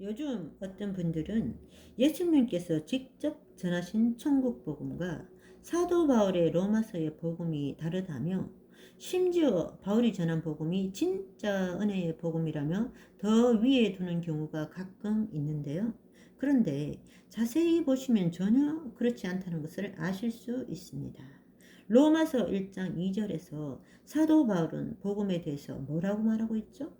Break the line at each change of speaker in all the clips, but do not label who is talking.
요즘 어떤 분들은 예수님께서 직접 전하신 천국 복음과 사도 바울의 로마서의 복음이 다르다며, 심지어 바울이 전한 복음이 진짜 은혜의 복음이라며 더 위에 두는 경우가 가끔 있는데요. 그런데 자세히 보시면 전혀 그렇지 않다는 것을 아실 수 있습니다. 로마서 1장 2절에서 사도 바울은 복음에 대해서 뭐라고 말하고 있죠?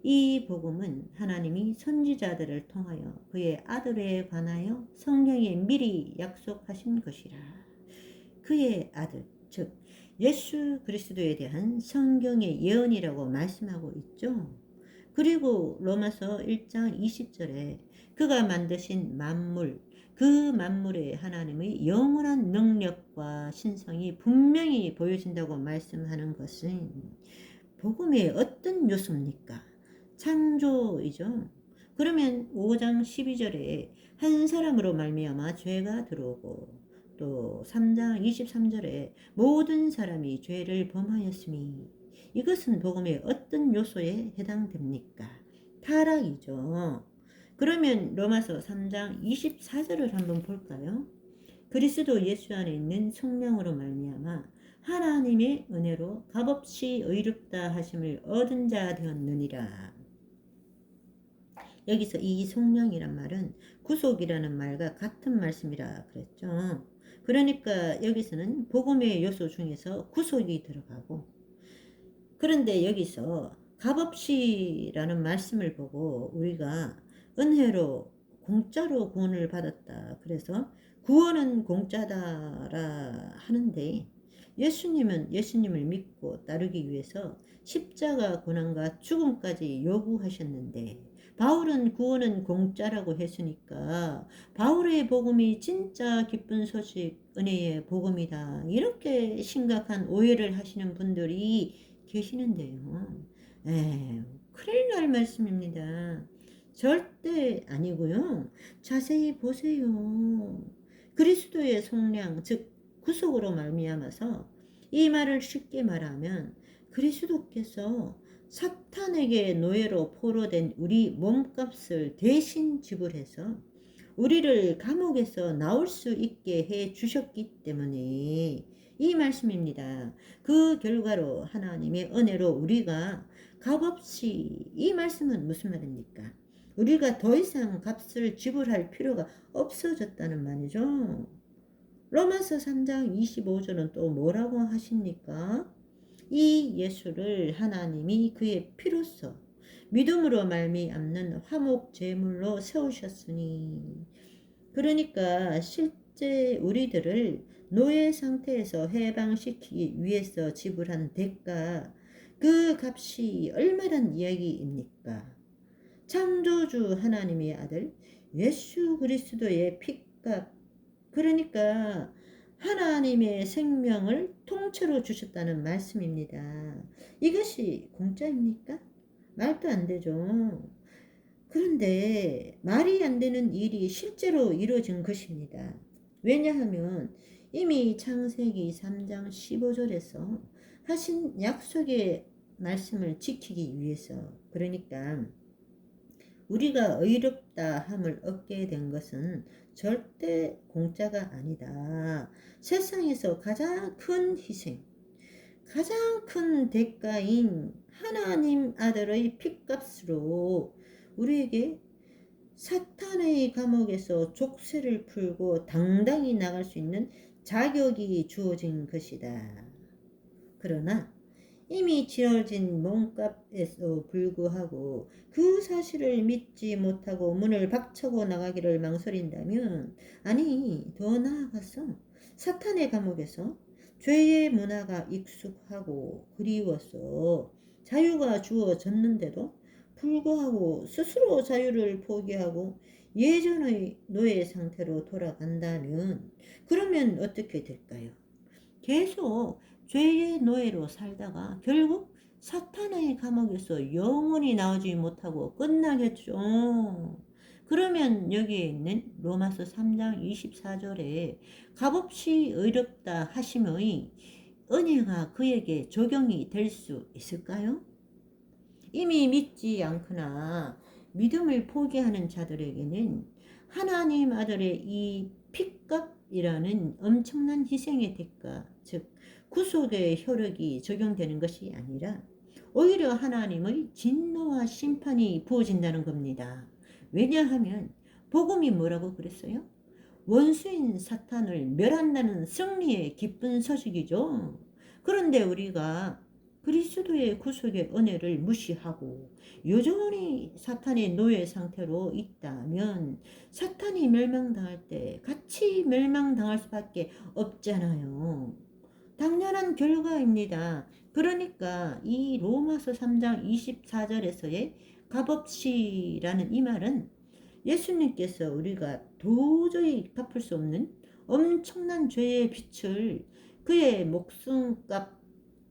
이 복음은 하나님이 선지자들을 통하여 그의 아들에 관하여 성경에 미리 약속하신 것이라. 그의 아들, 즉 예수 그리스도에 대한 성경의 예언이라고 말씀하고 있죠. 그리고 로마서 1장 20절에 그가 만드신 만물, 그 만물에 하나님의 영원한 능력과 신성이 분명히 보여진다고 말씀하는 것은 복음의 어떤 요소입니까? 창조이죠. 그러면 5장 12절에 한 사람으로 말미암아 죄가 들어오고, 또 3장 23절에 모든 사람이 죄를 범하였으니, 이것은 복음의 어떤 요소에 해당됩니까? 타락이죠. 그러면 로마서 3장 24절을 한번 볼까요? 그리스도 예수 안에 있는 성령으로 말미암아 하나님의 은혜로 값없이 의롭다 하심을 얻은 자 되었느니라. 여기서 이 성령이란 말은 구속이라는 말과 같은 말씀이라 그랬죠. 그러니까 여기서는 복음의 요소 중에서 구속이 들어가고, 그런데 여기서 값없이라는 말씀을 보고 우리가 은혜로 공짜로 구원을 받았다, 그래서 구원은 공짜다라 하는데, 예수님은 예수님을 믿고 따르기 위해서 십자가 고난과 죽음까지 요구하셨는데, 바울은 구원은 공짜라고 했으니까 바울의 복음이 진짜 기쁜 소식, 은혜의 복음이다, 이렇게 심각한 오해를 하시는 분들이 계시는데요. 큰일 날 말씀입니다. 절대 아니고요. 자세히 보세요. 그리스도의 속량, 즉 구속으로 말미암아서, 이 말을 쉽게 말하면 그리스도께서 사탄에게 노예로 포로된 우리 몸값을 대신 지불해서 우리를 감옥에서 나올 수 있게 해 주셨기 때문에 이 말씀입니다. 그 결과로 하나님의 은혜로 우리가 값없이, 이 말씀은 무슨 말입니까? 우리가 더 이상 값을 지불할 필요가 없어졌다는 말이죠. 로마서 3장 25절은 또 뭐라고 하십니까? 이 예수를 하나님이 그의 피로써 믿음으로 말미암는 화목 제물로 세우셨으니, 그러니까 실제 우리들을 노예 상태에서 해방시키기 위해서 지불한 대가, 그 값이 얼마란 이야기입니까? 창조주 하나님의 아들 예수 그리스도의 피값, 그러니까 하나님의 생명을 통째로 주셨다는 말씀입니다. 이것이 공짜입니까? 말도 안 되죠. 그런데 말이 안 되는 일이 실제로 이루어진 것입니다. 왜냐하면 이미 창세기 3장 15절에서 하신 약속의 말씀을 지키기 위해서, 그러니까 우리가 의롭다 함을 얻게 된 것은 절대 공짜가 아니다. 세상에서 가장 큰 희생, 가장 큰 대가인 하나님 아들의 핏값으로 우리에게 사탄의 감옥에서 족쇄를 풀고 당당히 나갈 수 있는 자격이 주어진 것이다. 그러나 이미 지어진 몸값에도 불구하고 그 사실을 믿지 못하고 문을 박차고 나가기를 망설인다면, 아니 더 나아가서 사탄의 감옥에서 죄의 문화가 익숙하고 그리워서 자유가 주어졌는데도 불구하고 스스로 자유를 포기하고 예전의 노예 상태로 돌아간다면, 그러면 어떻게 될까요? 계속 죄의 노예로 살다가 결국 사탄의 감옥에서 영원히 나오지 못하고 끝나겠죠. 그러면 여기에 있는 로마서 3장 24절에 값없이 의롭다 하심의 은혜가 그에게 적용이 될 수 있을까요? 이미 믿지 않거나 믿음을 포기하는 자들에게는 하나님 아들의 이 핏값이라는 엄청난 희생의 대가, 즉 구속의 효력이 적용되는 것이 아니라 오히려 하나님의 진노와 심판이 부어진다는 겁니다. 왜냐하면 복음이 뭐라고 그랬어요? 원수인 사탄을 멸한다는 승리의 기쁜 소식이죠. 그런데 우리가 그리스도의 구속의 은혜를 무시하고 여전히 사탄의 노예 상태로 있다면 사탄이 멸망당할 때 같이 멸망당할 수밖에 없잖아요. 당연한 결과입니다. 그러니까 이 로마서 3장 24절에서의 값없이라는 이 말은 예수님께서 우리가 도저히 갚을 수 없는 엄청난 죄의 빚을 그의 목숨값,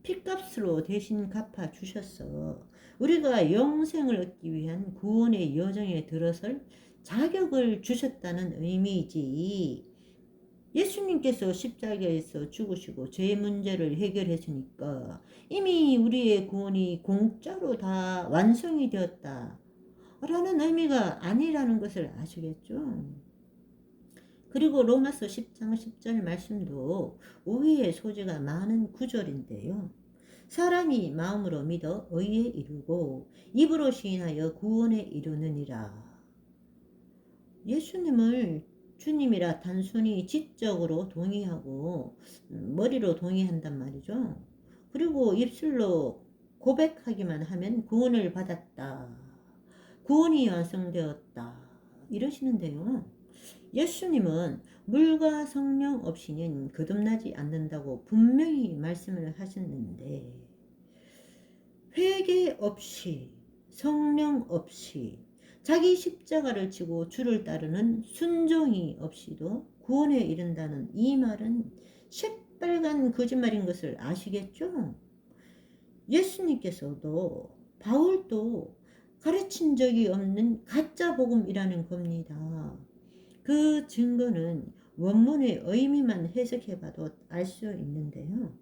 피값으로 대신 갚아 주셨어. 우리가 영생을 얻기 위한 구원의 여정에 들어설 자격을 주셨다는 의미이지. 예수님께서 십자가에서 죽으시고 죄 문제를 해결했으니까 이미 우리의 구원이 공짜로 다 완성이 되었다 라는 의미가 아니라는 것을 아시겠죠? 그리고 로마서 10장 10절 말씀도 오해의 소지가 많은 구절인데요. 사람이 마음으로 믿어 의에 이르고 입으로 시인하여 구원에 이르느니라. 예수님을 주님이라 단순히 지적으로 동의하고 머리로 동의한단 말이죠. 그리고 입술로 고백하기만 하면 구원을 받았다. 구원이 완성되었다. 이러시는데요. 예수님은 물과 성령 없이는 거듭나지 않는다고 분명히 말씀을 하셨는데 회개 없이 성령 없이 자기 십자가를 지고 주를 따르는 순종이 없이도 구원에 이른다는 이 말은 새빨간 거짓말인 것을 아시겠죠? 예수님께서도 바울도 가르친 적이 없는 가짜 복음이라는 겁니다. 그 증거는 원문의 의미만 해석해봐도 알 수 있는데요.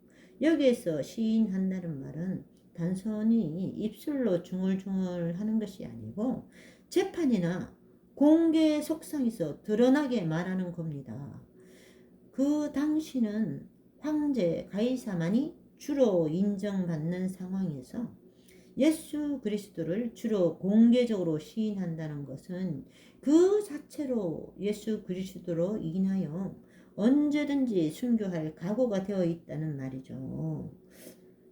여기에서 시인한다는 말은 단순히 입술로 중얼중얼 하는 것이 아니고 재판이나 공개 속상에서 드러나게 말하는 겁니다. 그 당시는 황제 가이사만이 주로 인정받는 상황에서 예수 그리스도를 주로 공개적으로 시인한다는 것은 그 자체로 예수 그리스도로 인하여 언제든지 순교할 각오가 되어 있다는 말이죠.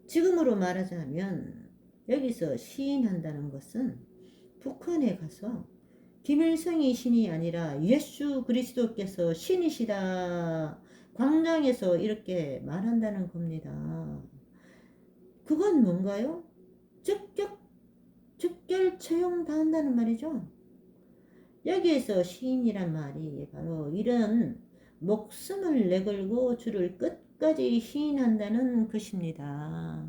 지금으로 말하자면 여기서 시인한다는 것은 북한에 가서 김일성이 신이 아니라 예수 그리스도께서 신이시다 광장에서 이렇게 말한다는 겁니다. 그건 뭔가요? 즉결 채용당한다는 말이죠. 여기에서 시인이란 말이 바로 이런 목숨을 내걸고 주를 끝까지 시인한다는 것입니다.